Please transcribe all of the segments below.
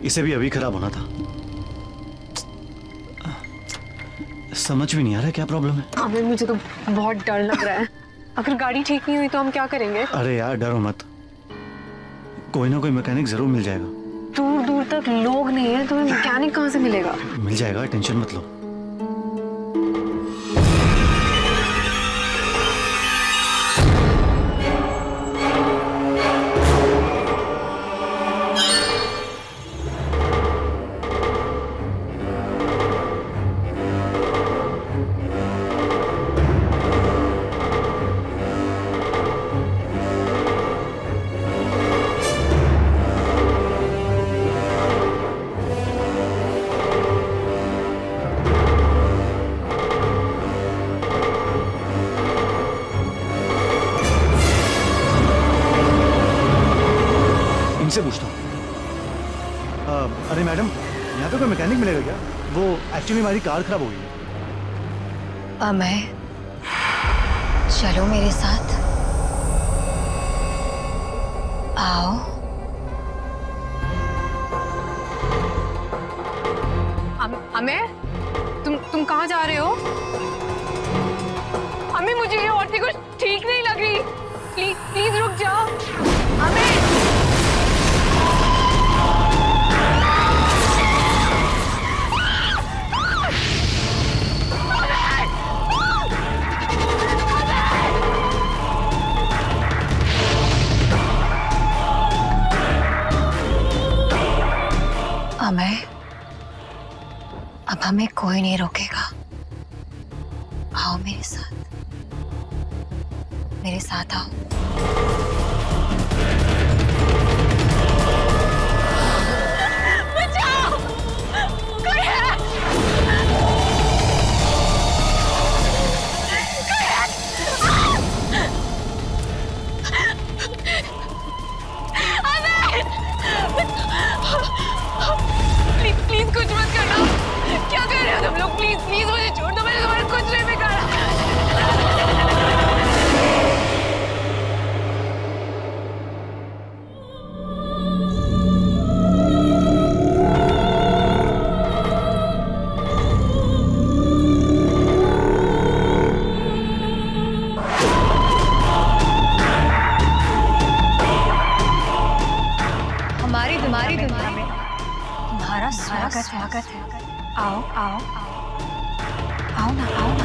इसे भी अभी खराब होना था। समझ भी नहीं आ रहा क्या प्रॉब्लम है। हमें मुझे तो बहुत डर लग रहा है। अगर गाड़ी ठीक नहीं हुई तो हम क्या करेंगे? अरे यार डरो मत, कोई ना कोई मैकेनिक जरूर मिल जाएगा। दूर दूर तक लोग नहीं है, तुम्हें मैकेनिक कहाँ से मिलेगा? मिल जाएगा, टेंशन मत लो। इनसे पूछता हूँ। अरे मैडम, यहाँ पे कोई मैकेनिक मिलेगा क्या? वो एक्चुअली हमारी कार खराब हो गई है। अमय, चलो मेरे साथ। आओ। अमय, तुम कहाँ जा रहे हो? अमय, मुझे ये औरतें कुछ ठीक नहीं लग रही। प्लीज प्लीज रुक जाओ। अमय, अमय, अब हमें कोई नहीं रोकेगा। आओ मेरे साथ आओ। बचाओ! कोई है! प्लीज प्लीज कुछ मत करना। क्या कर रहे हो तुम लोग? प्लीज प्लीज मुझे छोड़ दो, मैंने तुम्हारा कुछ नहीं बिगाड़ा। हमारी दुनिया में तुम्हारा स्वागत है। आओ आओ आओ ना, आओ ना।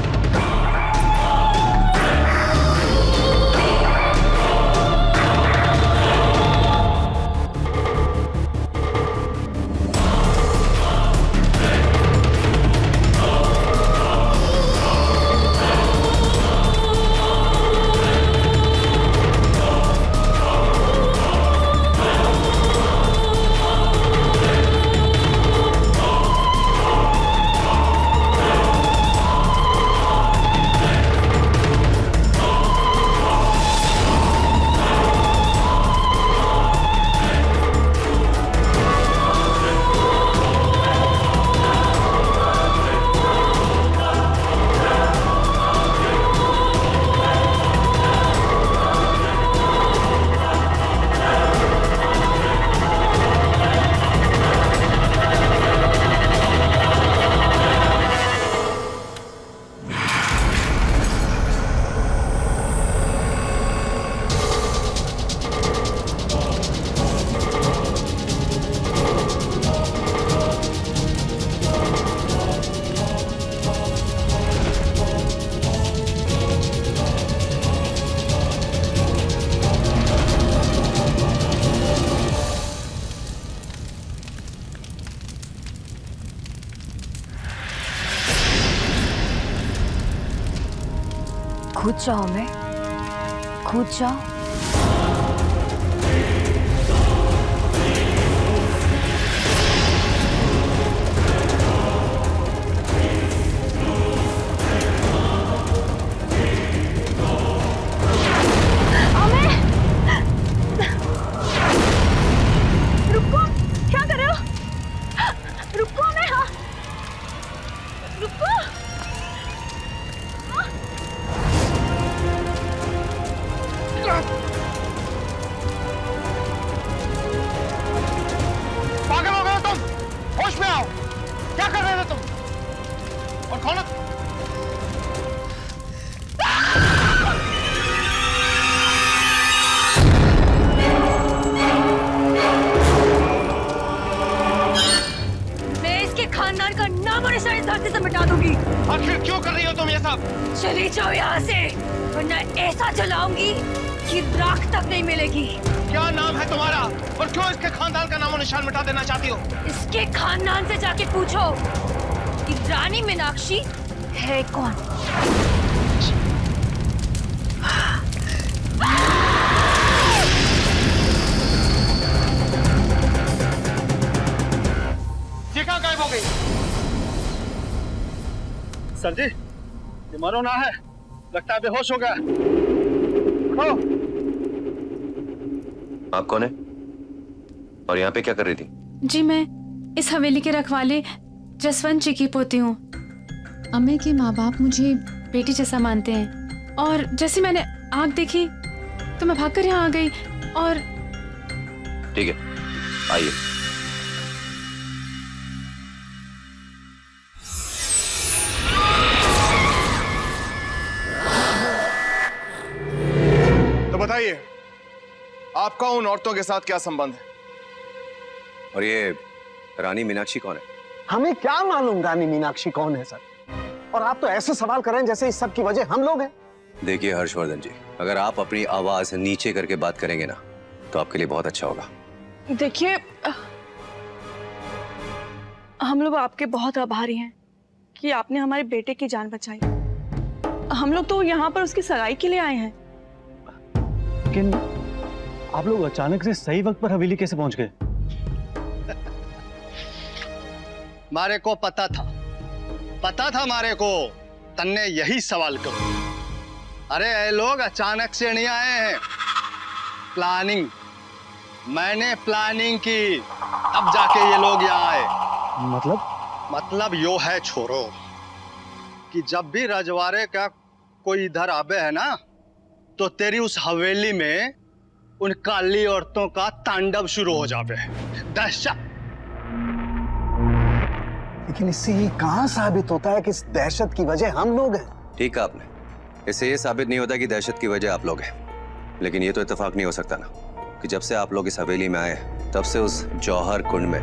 कूद जाओ मैं, कूद जाओ। रुको, क्या कर रहे हो? रुको मैं, हाँ रुको। कर रही हो तुम ये सब? चली जाओ यहाँ से, वरना ऐसा जलाऊंगी कि राख तक नहीं मिलेगी। क्या नाम है तुम्हारा और क्यों इसके खानदान का नामो निशान मिटा देना चाहती हो? इसके खानदान से जाके पूछो कि रानी मीनाक्षी है कौन। ये कहाँ गायब हो गई? सर जी, ये मरो ना है, लगता है बेहोश हो गया। उठो। आप कौन है और यहाँ पे क्या कर रही थी? जी मैं इस हवेली के रखवाले जसवंत जी की पोती हूँ। अम्मे के माँ बाप मुझे बेटी जैसा मानते हैं और जैसे मैंने आग देखी तो मैं भागकर यहाँ आ गई और ठीक है, आइए। तो बताइए, आपका उन औरतों के साथ क्या संबंध है? और ये रानी मीनाक्षी कौन है? हमें क्या मालूम रानी मीनाक्षी कौन है सर, और आप तो ऐसे सवाल कर रहे हैं जैसे इस सब की वजह हम लोग हैं। देखिए हर्षवर्धन जी, अगर आप अपनी आवाज नीचे करके बात करेंगे ना तो आपके लिए बहुत अच्छा होगा। देखिए, हम लोग आपके बहुत आभारी हैं कि आपने हमारे बेटे की जान बचाई। हम लोग तो यहाँ पर उसकी सगाई के लिए आए हैं। लेकिन आप लोग अचानक से सही वक्त पर हवेली कैसे पहुंच गए? मारे को पता था मारे को, तन्ने यही सवाल करो। अरे ये लोग अचानक से नहीं आए हैं, प्लानिंग, मैंने प्लानिंग की, अब जाके ये लोग यहाँ आए। मतलब यो है छोरो कि जब भी रजवाड़े का कोई इधर आवे है ना तो तेरी उस हवेली में उन काली औरतों का तांडव शुरू हो जावे। दहशत। लेकिन इससे ये कहाँ साबित होता है कि इस दहशत की वजह हम लोग हैं? ठीक है आपने, इससे ये साबित नहीं होता कि दहशत की वजह आप लोग हैं, लेकिन ये तो इत्तेफाक नहीं हो सकता ना कि जब से आप लोग इस हवेली में आए तब से उस जौहर कुंड में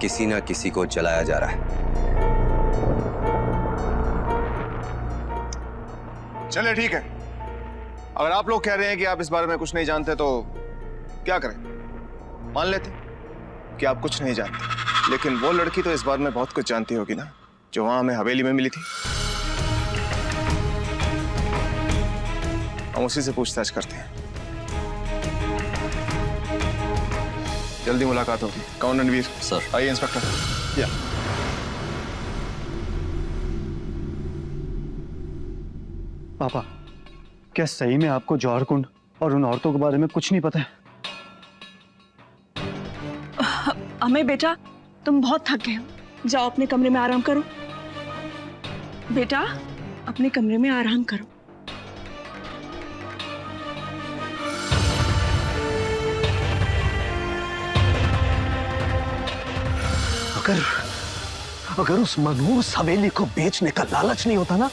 किसी ना किसी को जलाया जा रहा है। चलिए ठीक है, अगर आप लोग कह रहे हैं कि आप इस बारे में कुछ नहीं जानते तो क्या करें? मान लेते कि आप कुछ नहीं जानते, लेकिन वो लड़की तो इस बारे में बहुत कुछ जानती होगी ना, जो वहां हमें हवेली में मिली थी। हम उसी से पूछताछ करते हैं। जल्दी मुलाकात होगी। कौन रणवीर? सर। आइए इंस्पेक्टर। या पापा, क्या सही में आपको जौहर कुंड और उन औरतों के बारे में कुछ नहीं पता है? हमें बेटा, तुम बहुत थक गए हो, जाओ अपने कमरे में आराम करो। बेटा, अपने कमरे में आराम करो। अगर उस मनहूस हवेली को बेचने का लालच नहीं होता ना,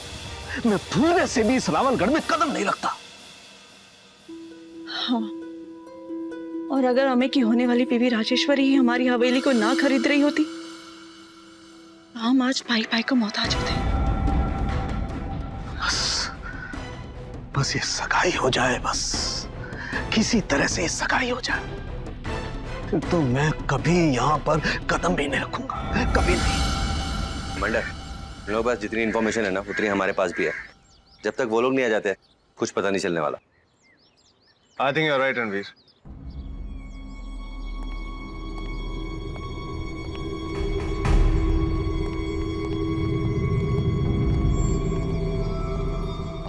मैं भूले से भी इस रावणगढ़ में कदम नहीं रखता। हाँ, और अगर अम्मे की होने वाली बीवी राजेश्वरी ही हमारी हवेली को ना खरीद रही होती तो हम आज भाई भाई को मोहताज होते। बस ये सगाई हो जाए, बस किसी तरह से ये सगाई हो जाए, तो मैं कभी यहाँ पर कदम भी नहीं रखूंगा, कभी नहीं। मंडर, इन लोगों के पास जितनी इन्फॉर्मेशन है ना उतनी हमारे पास भी है। जब तक वो लोग नहीं आ जाते कुछ पता नहीं चलने वाला। I think you are right Ranveer.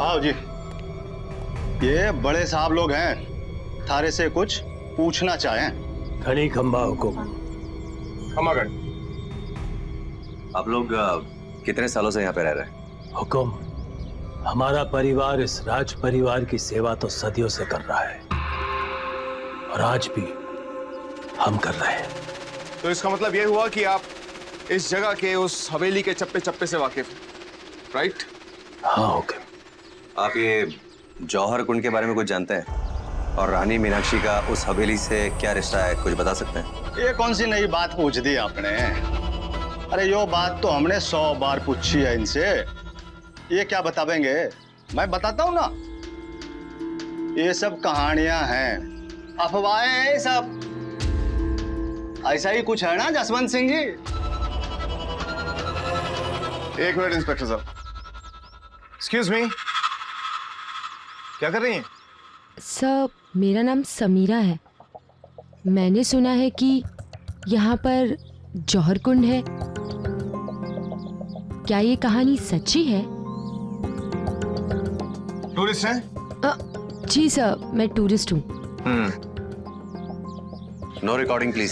आओ जी, ये बड़े साहब लोग हैं, थारे से कुछ पूछना चाहें। खड़ी खंबा हुकुम। खमागढ़। आप लोग कितने सालों से यहाँ पे रह रहे हैं? हुकुम, हमारा परिवार इस राज परिवार की सेवा तो सदियों से कर रहा है और आज भी हम कर रहे हैं। तो इसका मतलब ये हुआ कि आप इस जगह के, उस हवेली के चप्पे चप्पे से वाकिफ, राइट? हाँ हुकुम। आप ये जौहर कुंड के बारे में कुछ जानते हैं? और रानी मीनाक्षी का उस हवेली से क्या रिश्ता है, कुछ बता सकते हैं? ये कौन सी नई बात पूछ दी आपने? अरे यो बात तो हमने 100 बार पूछी है इनसे। ये क्या बतावेंगे? मैं बताता हूं ना, ये सब कहानियां हैं, अफवाहें हैं ये सब। ऐसा ही कुछ है ना जसवंत सिंह जी? एक मिनट इंस्पेक्टर साहब, एक्सक्यूज मी, क्या कर रही हैं? सर, मेरा नाम समीरा है। मैंने सुना है कि यहाँ पर जौहर कुंड है। क्या ये कहानी सच्ची है? टूरिस्ट हैं? जी सर, मैं टूरिस्ट हूँ। No recording please.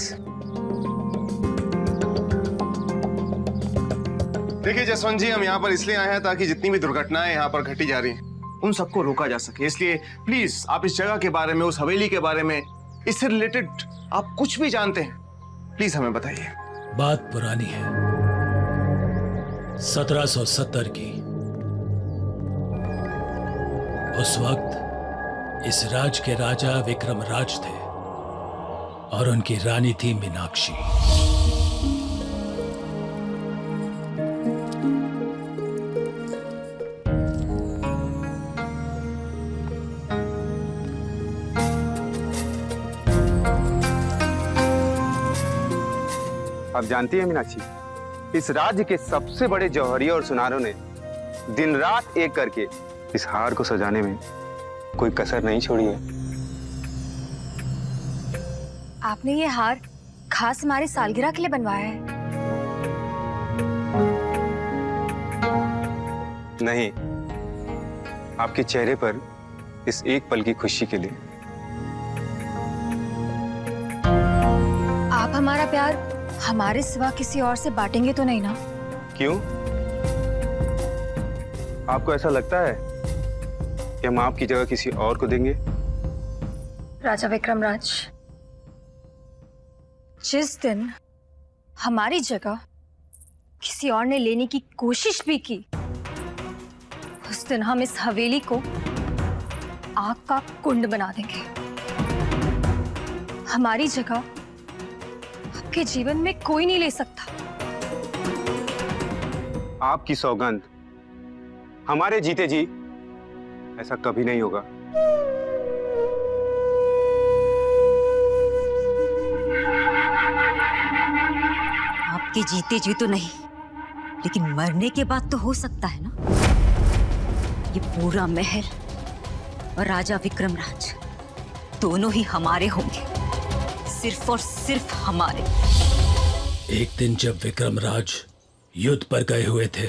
देखिए जसवंत जी, हम यहाँ पर इसलिए आए हैं ताकि जितनी भी दुर्घटनाएं यहाँ पर घटी जा रही हैं उन सबको रोका जा सके। इसलिए प्लीज आप इस जगह के बारे में, उस हवेली के बारे में, इससे रिलेटेड आप कुछ भी जानते हैं, प्लीज हमें बताइए। बात पुरानी है, 1770 की। उस वक्त इस राज के राजा विक्रम राज थे और उनकी रानी थी मीनाक्षी। आप जानती हैं मीनाक्षी, इस राज्य के सबसे बड़े जौहरिये और सुनारों ने दिन रात एक करके इस हार को सजाने में कोई कसर नहीं छोड़ी है। आपने ये हार खास हमारे सालगिरह के लिए बनवाया है? नहीं, आपके चेहरे पर इस एक पल की खुशी के लिए। आप हमारा प्यार हमारे सिवा किसी और से बांटेंगे तो नहीं ना? क्यों? आपको ऐसा लगता है कि हम आपकी जगह किसी और को देंगे? राजा विक्रम राज, जिस दिन हमारी जगह किसी और ने लेने की कोशिश भी की, उस दिन हम इस हवेली को आग का कुंड बना देंगे। हमारी जगह आपके जीवन में कोई नहीं ले सकता। आपकी सौगंध, हमारे जीते जी ऐसा कभी नहीं होगा। आपके जीते जी तो नहीं, लेकिन मरने के बाद तो हो सकता है ना। ये पूरा महल और राजा विक्रम राज दोनों ही हमारे होंगे, सिर्फ और सिर्फ हमारे। एक दिन जब विक्रम राज युद्ध पर गए हुए थे,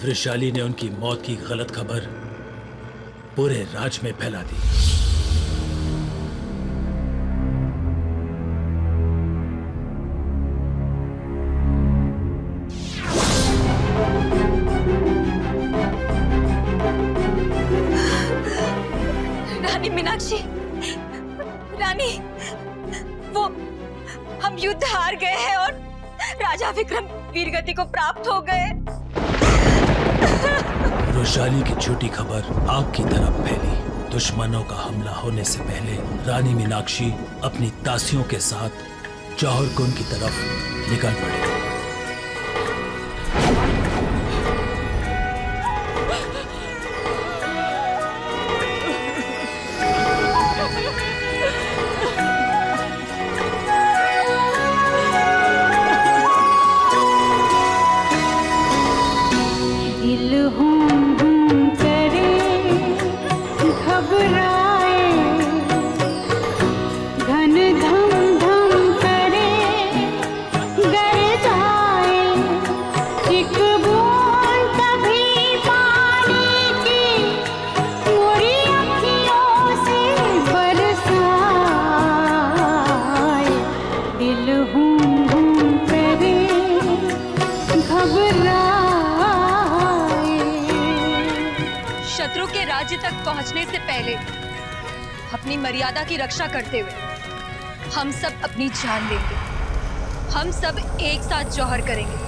वृषाली ने उनकी मौत की गलत खबर पूरे राज में फैला दी। रानी मीनाक्षी, रानी, वो हम युद्ध हार गए हैं और राजा विक्रम वीरगति को प्राप्त हो गए। वृषाली की झूठी खबर आग की तरफ फैली। दुश्मनों का हमला होने से पहले रानी मीनाक्षी अपनी दासियों के साथ जौहर कुंड की तरफ निकल पड़ी। शत्रु के राज्य तक पहुंचने से पहले अपनी मर्यादा की रक्षा करते हुए हम सब अपनी जान लेंगे। हम सब एक साथ जौहर करेंगे।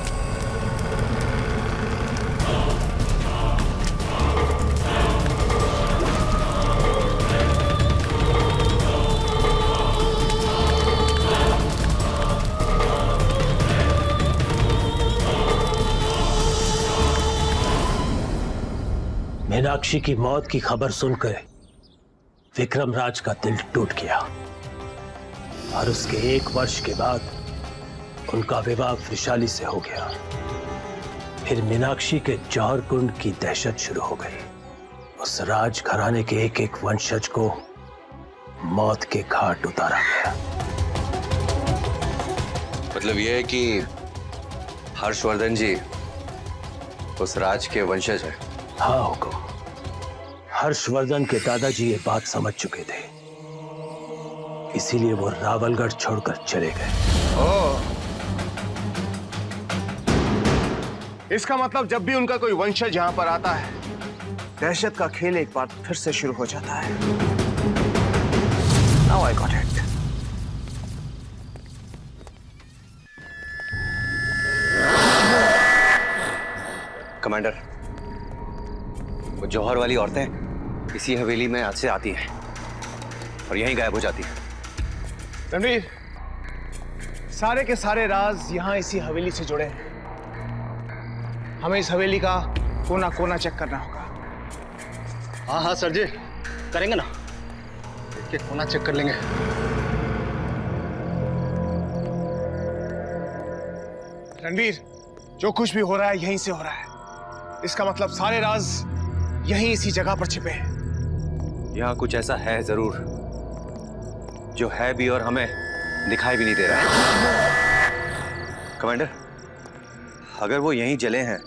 मीनाक्षी की मौत की खबर सुनकर विक्रम राज का दिल टूट गया और उसके 1 वर्ष के बाद उनका विवाह वैशाली से हो गया। फिर मीनाक्षी के जौहर कुंड की दहशत शुरू हो गई। उस राज घराने के एक एक वंशज को मौत के घाट उतारा गया। मतलब यह है कि हर्षवर्धन जी उस राज के वंशज हैं। हाँ हुकुम, हर्षवर्धन के दादाजी ये बात समझ चुके थे, इसीलिए वो रावलगढ़ छोड़कर चले गए। ओह, इसका मतलब जब भी उनका कोई वंशज यहां पर आता है, दहशत का खेल एक बार फिर से शुरू हो जाता है। Now I got it. Commander, वो जौहर वाली औरतें इसी हवेली में आज से आती हैं और यहीं गायब हो जाती हैं। रणवीर, सारे के सारे राज यहां इसी हवेली से जुड़े हैं। हमें इस हवेली का कोना कोना चेक करना होगा। हाँ हाँ सर जी, करेंगे ना, एक कोना चेक कर लेंगे। रणवीर, जो कुछ भी हो रहा है यहीं से हो रहा है। इसका मतलब सारे राज यहीं इसी जगह पर छिपे हैं। यहाँ कुछ ऐसा है जरूर जो है भी और हमें दिखाई भी नहीं दे रहा है। कमांडर, अगर वो यहीं जले हैं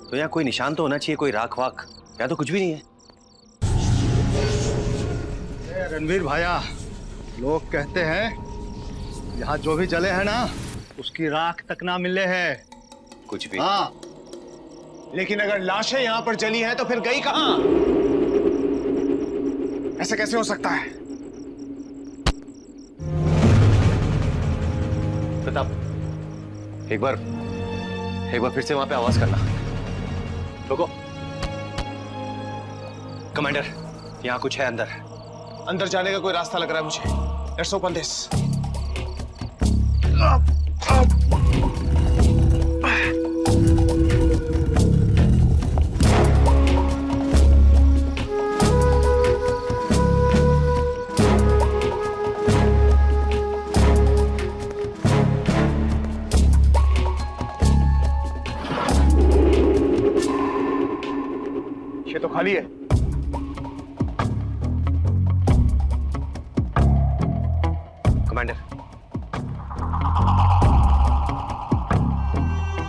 तो यहाँ कोई निशान तो होना चाहिए, कोई राख वाख, या तो कुछ भी नहीं है। रणवीर भाया, लोग कहते हैं यहाँ जो भी जले हैं ना, उसकी राख तक ना मिले हैं। कुछ भी? हाँ, लेकिन अगर लाशें यहां पर जली हैं तो फिर गई कहां? ऐसा कैसे हो सकता है? प्रताप, एक बार फिर से वहां पे आवाज करना। रुको। कमांडर, यहाँ कुछ है अंदर। अंदर जाने का कोई रास्ता लग रहा है मुझे। Let's open this. ये तो खाली है। कमांडर,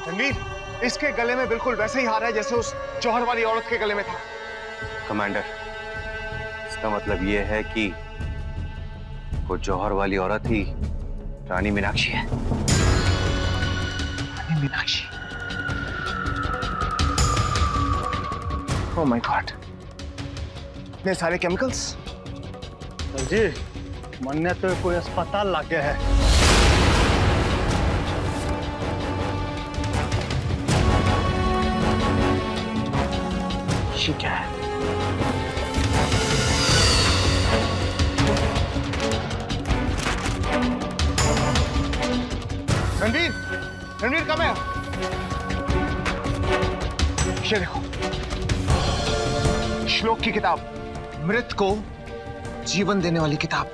रणवीर, इसके गले में बिल्कुल वैसे ही हार है जैसे उस जौहर वाली औरत के गले में था। कमांडर, इसका मतलब ये है कि वो जौहर वाली औरत ही रानी मीनाक्षी है। रानी मीनाक्षी? ओह माय गॉड, इतने सारे केमिकल्स। सर जी, मन ने तो कोई अस्पताल लाके है। ये क्या है? रणवीर, रणवीर कम है। ये देखो, श्लोक की किताब, मृत को जीवन देने वाली किताब।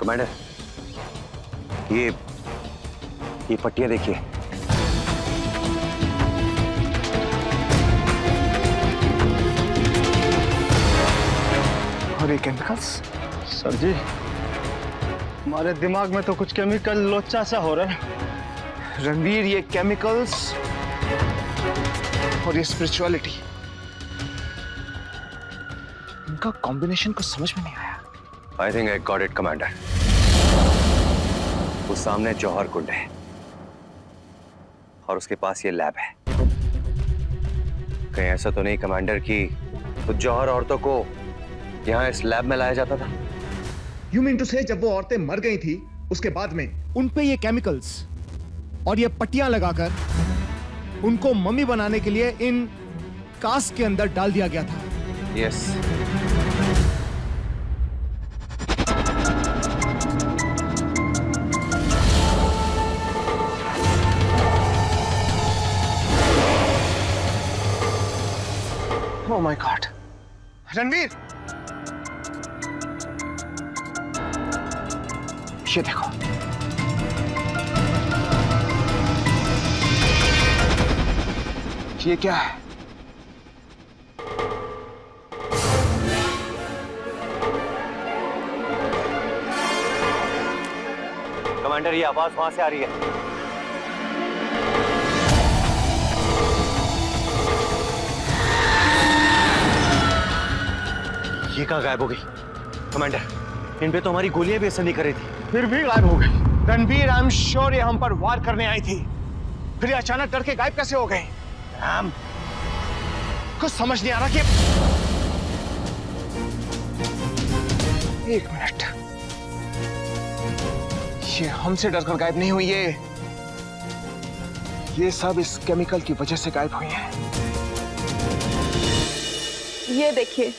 कमांडर, ये पट्टियां देखिए। और ये केमिकल्स? सर जी, हमारे दिमाग में तो कुछ केमिकल लोचा सा हो रहा है। रणवीर, ये केमिकल्स और ये स्पिरिचुअलिटी, इनका कॉम्बिनेशन कुछ समझ में नहीं आया। I think I got it commander. उस सामने जौहर कुंड है और उसके पास ये लैब है। कहीं ऐसा तो नहीं कमांडर कि तो जौहर औरतों को यहाँ इस लैब में लाया जाता था? यू मीन टू से जब वो औरतें मर गई थी उसके बाद में उन पे ये केमिकल्स और ये पट्टियां लगाकर उनको मम्मी बनाने के लिए इन कास्ट के अंदर डाल दिया गया था। यस। रणवीर, ये देखो। ये क्या है? कमांडर, ये आवाज वहां से आ रही है। ये कहां गायब हो गई? कमांडर, इन पे तो हमारी गोलियां भी असर नहीं कर रही थी, फिर भी गायब हो गई। रणवीर, आई एम श्योर ये हम पर वार करने आई थी, फिर ये अचानक डर के गायब कैसे हो गए? कुछ समझ नहीं आ रहा कि... एक मिनट, ये हमसे डरकर गायब नहीं हुई, ये सब इस केमिकल की वजह से गायब हुई है। ये देखिए,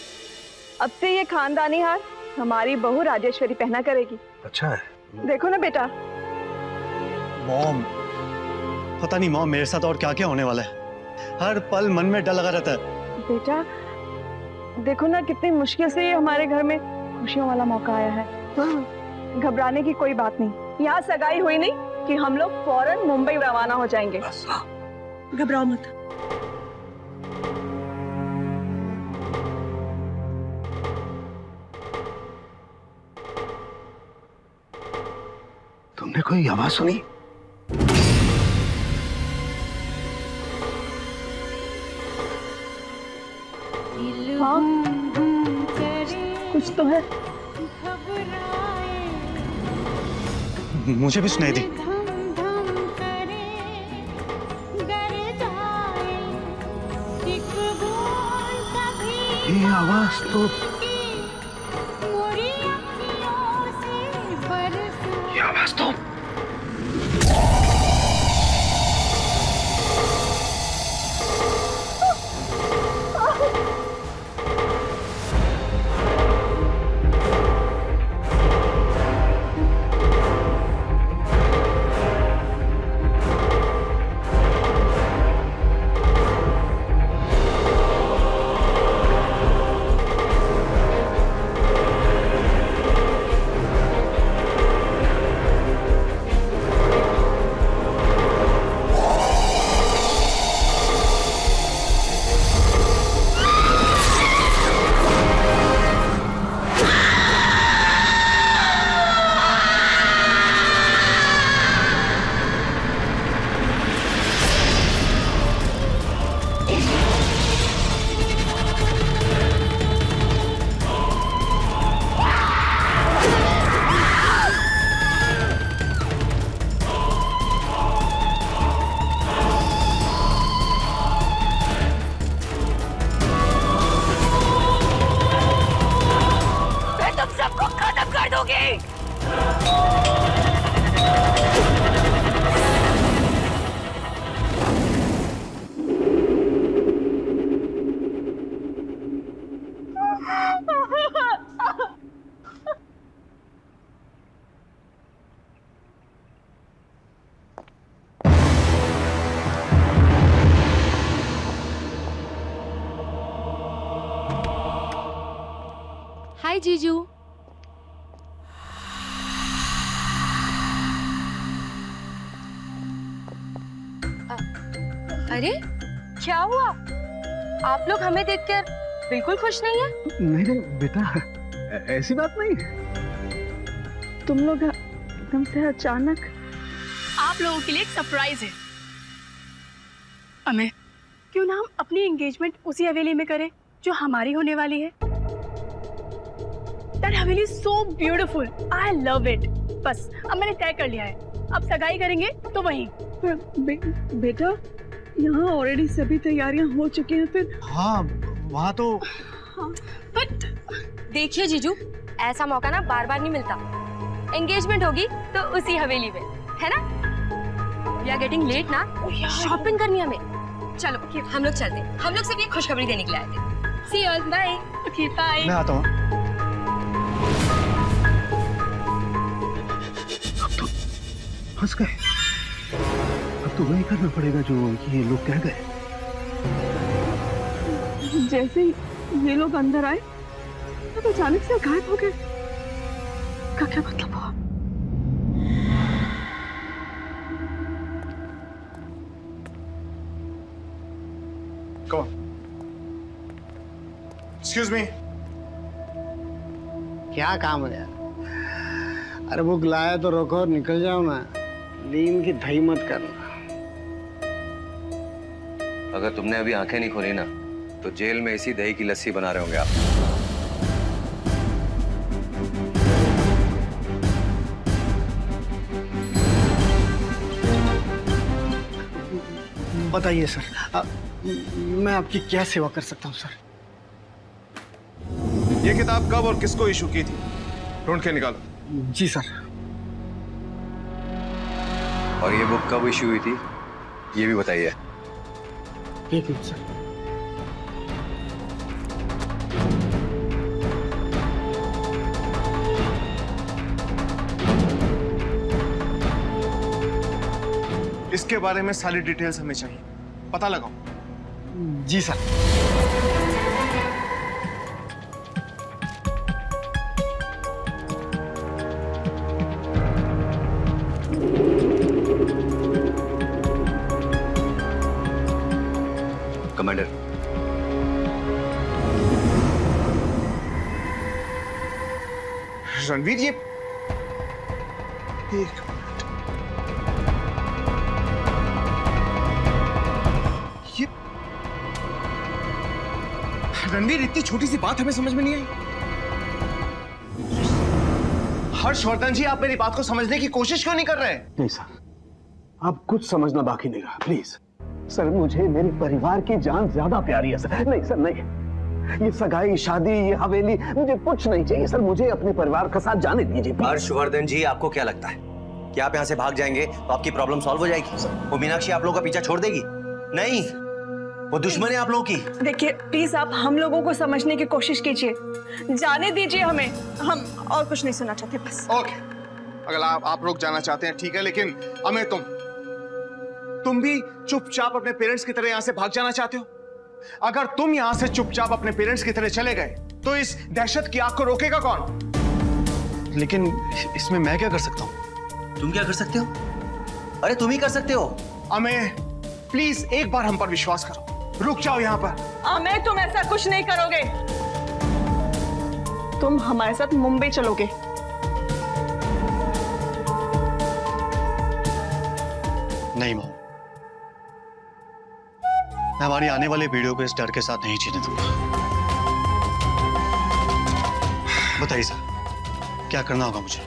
अब से ये खानदानी हार हमारी बहू राजेश्वरी पहना करेगी। अच्छा है। देखो ना बेटा। मॉम, पता नहीं मॉम मेरे साथ और क्या क्या होने वाला है। हर पल मन में डर लगा रहता है। बेटा देखो ना, कितनी मुश्किल से ये हमारे घर में खुशियों वाला मौका आया है। घबराने की कोई बात नहीं, यहाँ सगाई हुई नहीं कि हम लोग फौरन मुंबई रवाना हो जाएंगे। घबराओ मत। तुमने कोई आवाज सुनी? हाँ, कुछ तो है। मुझे भी सुनाई दी। ये आवाज तो... ये आवाज तो... हाय जीजू। अरे क्या हुआ? आप लोग हमें देखकर बिल्कुल खुश नहीं है? नहीं नहीं बेटा, ऐसी बात नहीं है। तुम लोग एकदम से अचानक। आप लोगों के लिए एक सरप्राइज है। अमे, क्यों ना हम अपनी एंगेजमेंट उसी हवेली में करें जो हमारी होने वाली है। That Haveli is so beautiful. I love it. बस अब मैंने तय कर लिया है, अब सगाई करेंगे तो वहीं। बेटा, यहाँ ऑलरेडी सभी तैयारियां हो चुकी हैं। फिर हाँ, वहाँ तो बट देखिए जीजू, ऐसा मौका ना बार बार नहीं मिलता। एंगेजमेंट होगी तो उसी हवेली में, है ना? We are getting late ना, शॉपिंग करनी है हमें। चलो हम लोग चलते हैं, हम लोग सिर्फ ये खुशखबरी देने के लिए आए थे। See you all, bye. Okay, bye. मैं आता हूँ। फंस गए। अब तो वही करना पड़ेगा जो ये लोग कह गए। जैसे ही ये लोग अंदर आए तो अचानक से गायब हो गए। का क्या मतलब हुआ? Come on. Excuse me. क्या काम है यार? अरे वो लाया तो रोको और निकल जाओ ना। नींद की धई मत करना। अगर तुमने अभी आंखें नहीं खोली ना तो जेल में इसी दही की लस्सी बना रहे होंगे आप। बताइए सर, मैं आपकी क्या सेवा कर सकता हूँ सर? ये किताब कब और किसको इशू की थी? ढूंढ के निकालो। जी सर। और ये बुक कब इशू हुई थी ये भी बताइए। एक मिनट सर। इसके बारे में सारी डिटेल्स हमें चाहिए, पता लगाओ। जी सर। कमांडर, रणवीर ये रणवीर, इतनी छोटी सी बात हमें समझ में नहीं आई। हर्षवर्धन जी, आप मेरी बात को समझने की कोशिश क्यों नहीं कर रहे? नहीं सर, अब कुछ समझना बाकी नहीं रहा, प्लीज। सर, मुझे मेरे परिवार की जान ज्यादा प्यारी है सर। नहीं सर, नहीं, ये सगाई, शादी, ये हवेली, मुझे कुछ नहीं चाहिए सर। मुझे अपने परिवार के साथ जाने दीजिए। हर्षवर्धन जी, आपको क्या लगता है कि आप यहाँ से भाग जाएंगे तो आपकी प्रॉब्लम सॉल्व हो जाएगी? वो मीनाक्षी आप लोगों का पीछा छोड़ देगी? नहीं, वो दुश्मन है आप लोगों की। देखिए प्लीज, आप हम लोगों को समझने की कोशिश कीजिए, जाने दीजिए हमें। हम और कुछ नहीं सुनना चाहते बस। ओके, अगर आप लोग जाना चाहते हैं ठीक है, लेकिन हमें तुम भी चुपचाप अपने पेरेंट्स की तरह यहाँ से भाग जाना चाहते हो? अगर तुम यहाँ से चुपचाप अपने पेरेंट्स की तरह चले गए तो इस दहशत की आग को रोकेगा कौन? लेकिन इसमें मैं क्या कर सकता हूँ? तुम क्या कर सकते हो? अरे तुम ही कर सकते हो। हमें प्लीज एक बार हम पर विश्वास करो, रुक जाओ यहाँ पर। हमें तुम ऐसा कुछ नहीं करोगे। तुम हमारे साथ मुंबई चलोगे। नहीं मां, मैं हमारी आने वाली पीढ़ियों को इस डर के साथ नहीं जीने दूंगा। बताइए सर, क्या करना होगा मुझे?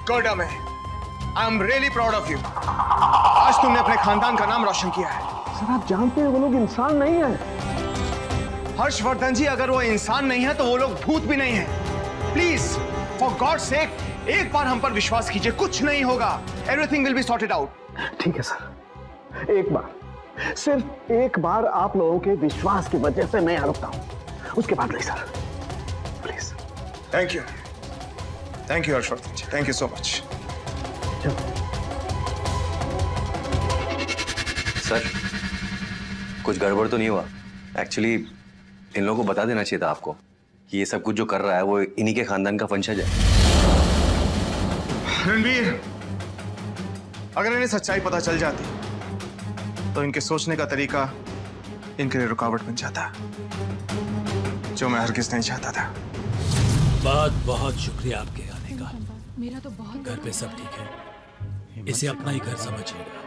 गुड अमे, I am really proud of you. आज तुमने अपने खानदान का नाम रोशन किया है। सर, आप जानते हैं वो लोग इंसान नहीं है। हर्षवर्धन जी, अगर वो इंसान नहीं है तो वो लोग भूत भी नहीं है। प्लीज फॉर गॉड सेक, एक बार हम पर विश्वास कीजिए, कुछ नहीं होगा। Everything will be sorted out. ठीक है सर, एक बार, सिर्फ एक बार आप लोगों के विश्वास की वजह से मैं यहाँ रुकता हूँ, उसके बाद नहीं sir, please. Thank you Harshvardhan ji, thank you so much. Sir, कुछ गड़बड़ तो नहीं हुआ? एक्चुअली इन लोगों को बता देना चाहिए था आपको कि ये सब कुछ जो कर रहा है वो इन्हीं के खानदान का वंशज है। रणवीर, अगर इन्हें सच्चाई पता चल जाती तो इनके सोचने का तरीका इनके लिए रुकावट बन जाता, जो मैं हरगिज़ नहीं चाहता था। बहुत बहुत शुक्रिया आपके आने का। मेरा तो बहुत घर पे सब ठीक है? इसे अपना ही घर समझिएगा।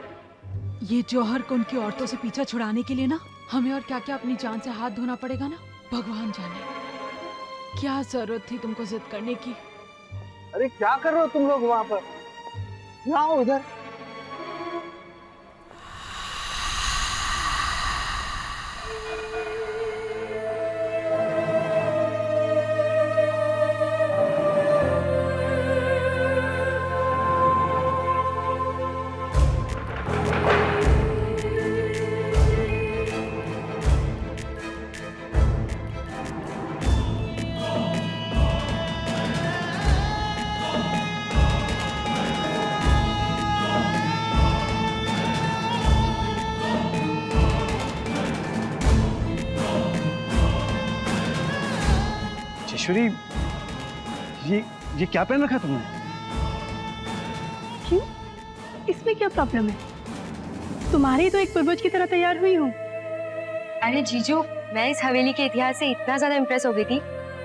ये जौहर को उनकी औरतों से पीछा छुड़ाने के लिए ना हमें और क्या क्या अपनी जान से हाथ धोना पड़ेगा ना, भगवान जाने। क्या जरूरत थी तुमको जिद करने की? अरे क्या कर रहे हो तुम लोग वहां पर? आओ इधर। राजेश्वरी, ये क्या पहन रखा तुमने? क्यों? इसमें क्या प्रॉब्लम है? तुम्हारी तो एक पूर्वज की तरह तैयार हुई हूँ। अरे जीजू, मैं इस हवेली के इतिहास से इतना ज्यादा इम्प्रेस हो गई थी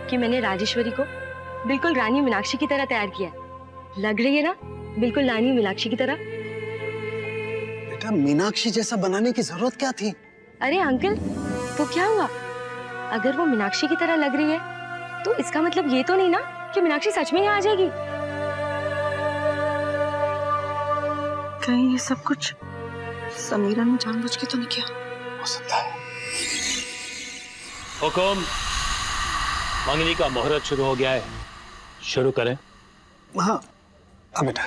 कि मैंने राजेश्वरी को बिल्कुल रानी मीनाक्षी की तरह तैयार किया। लग रही है ना बिल्कुल रानी मीनाक्षी की तरह। बेटा, मीनाक्षी जैसा बनाने की जरूरत क्या थी? अरे अंकल, तो क्या हुआ? अगर वो मीनाक्षी की तरह लग रही है तो इसका मतलब ये तो नहीं ना कि मीनाक्षी सच में यहाँ आ जाएगी। कहीं ये सब कुछ समीरा ने जानबूझ के तो नहीं किया? हो सकता है। हुकुम, मंगनी का मुहूर्त शुरू हो गया है, शुरू करें। हाँ बेटा।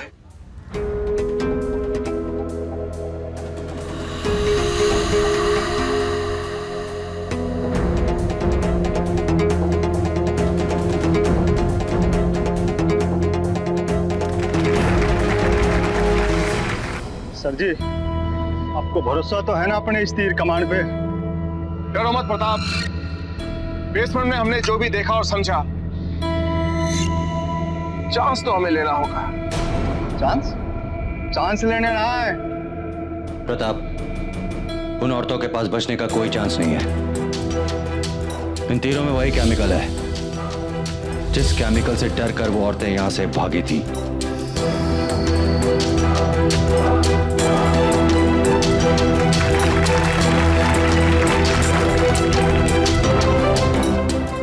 सर जी, आपको भरोसा तो है ना अपने इस तीर कमान पे? डरो मत प्रताप, बेसमेंट में हमने जो भी देखा और समझा, चांस तो हमें लेना होगा। चांस? चांस लेने ना है प्रताप, उन औरतों के पास बचने का कोई चांस नहीं है। इन तीरों में वही केमिकल है जिस केमिकल से डर कर वो औरतें यहां से भागी थी।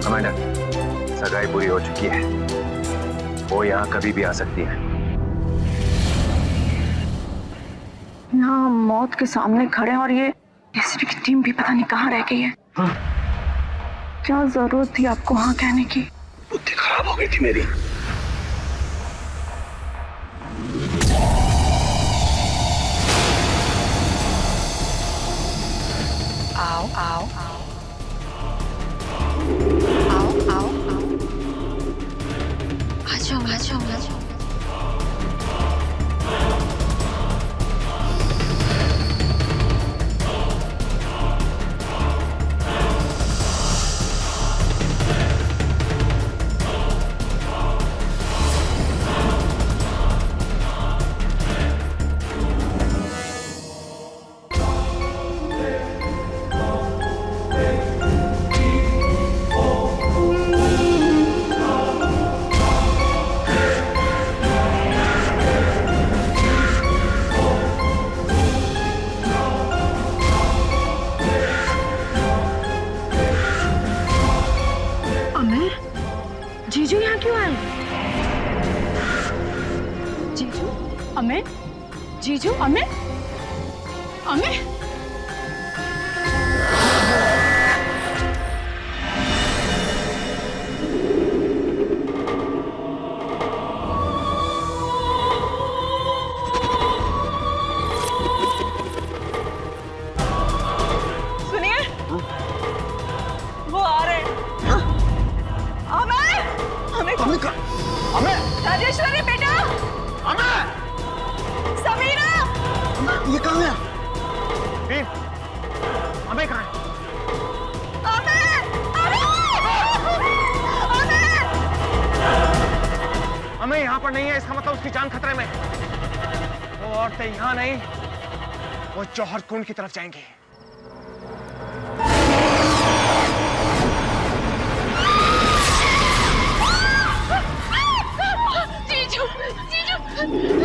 कमांडर, सगाई पूरी हो चुकी है, वो यहाँ कभी भी आ सकती है। यहाँ मौत के सामने खड़े हैं और ये एसपी की टीम भी पता नहीं कहाँ रह गई है। क्या जरूरत थी आपको हाँ कहने की? बुद्धि खराब हो गई थी मेरी। आओ आओ आओ आओ आओ आओ, आ जाओ आ जाओ आ जाओ। जीजू यहाँ क्यों आए? जीजू, अमित, जीजू, अमित, अमित। सुनिए, वो आ रहे हैं। हमें राजेश्वरी बेटा, हमें समीरा, ये कहाँ गया? हमें कहाँ है? हमें यहाँ पर नहीं है, इसका मतलब उसकी जान खतरे में। वो औरतें यहाँ नहीं, वो जौहर कुंड की तरफ जाएंगी।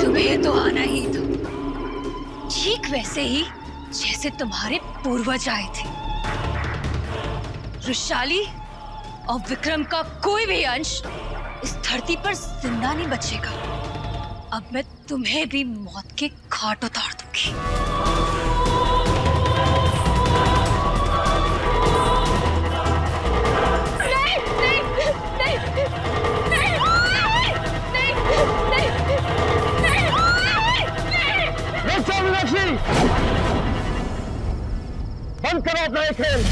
तुम्हें तो आना ही था, ठीक वैसे ही जैसे तुम्हारे पूर्वज आए थे। वृषाली और विक्रम का कोई भी अंश इस धरती पर जिंदा नहीं बचेगा। अब मैं तुम्हें भी मौत के घाट उतार दूंगी। बंद करो अपना ये खेल।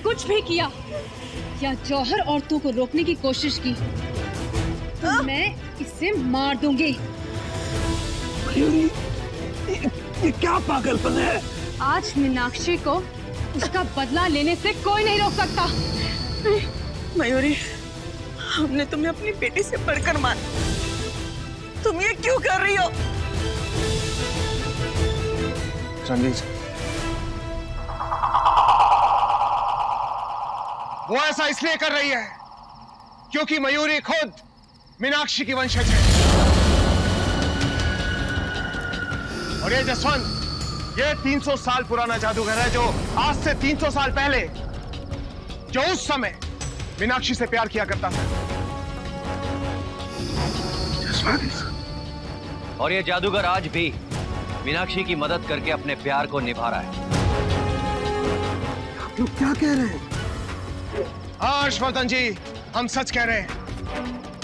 कुछ भी किया या जौहर औरतों को रोकने की कोशिश की तो मैं इसे मार दूंगी। ये क्या पागलपन है? आज मीनाक्षी को उसका बदला लेने से कोई नहीं रोक सकता। मयूरी, हमने तुम्हें अपनी बेटी से बढ़कर माना, तुम ये क्यों कर रही हो? रणवीर, वो ऐसा इसलिए कर रही है क्योंकि मयूरी खुद मीनाक्षी की वंशज है। और ये जसवंत, ये 300 साल पुराना जादूगर है जो आज से 300 साल पहले, जो उस समय मीनाक्षी से प्यार किया करता था। और ये जादूगर आज भी मीनाक्षी की मदद करके अपने प्यार को निभा रहा है। आप लोग क्या कह रहे हैं? हाँ हर्षवर्धन जी, हम सच कह रहे हैं।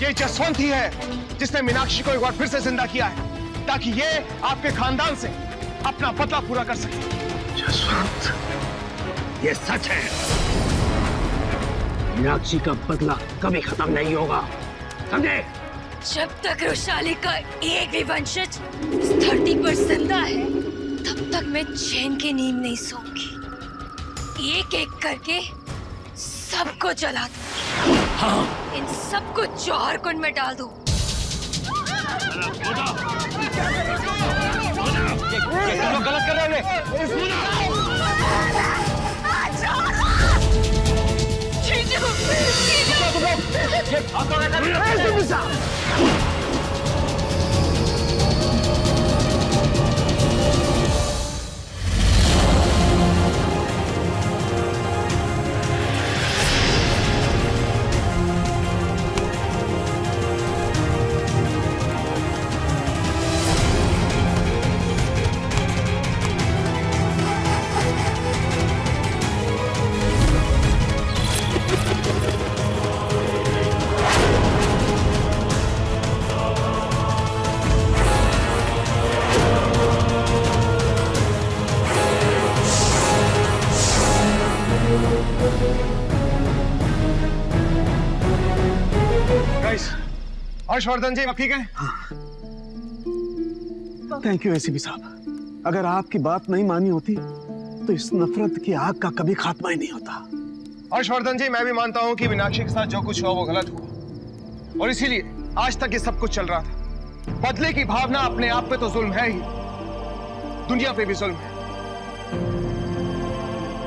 ये जसवंत ही है जिसने मीनाक्षी को एक बार फिर से जिंदा किया है ताकि ये आपके खानदान से अपना बदला पूरा कर सके। जसवंत, ये सच है। मीनाक्षी का बदला कभी खत्म नहीं होगा, समझे? जब तक रुशाली का एक भी वंशज इस धरती पर जिंदा है तब तक मैं चैन की नींद नहीं सोऊंगी। एक एक करके सबको जला दूंगी। हाँ। इन सबको जौहर कुंड में डाल दूं। गलत कर रहे हैं। हर्षवर्धन जी, आप ठीक हैं? थैंक यू एसीपी साहब। अगर आपकी बात नहीं मानी होती तो इस नफरत की आग का कभी खात्मा ही नहीं होता। हर्षवर्धन जी, मैं भी मानता हूं कि मीनाक्षी के साथ जो कुछ हुआ वो गलत हुआ और इसीलिए आज तक ये सब कुछ चल रहा था। बदले की भावना अपने आप पे तो जुल्म है ही, दुनिया पे भी जुल्म है।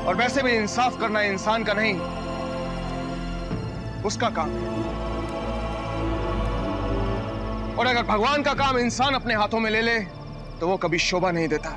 और वैसे भी इंसाफ करना इंसान का नहीं, उसका काम है। और अगर भगवान का काम इंसान अपने हाथों में ले ले तो वो कभी शोभा नहीं देता।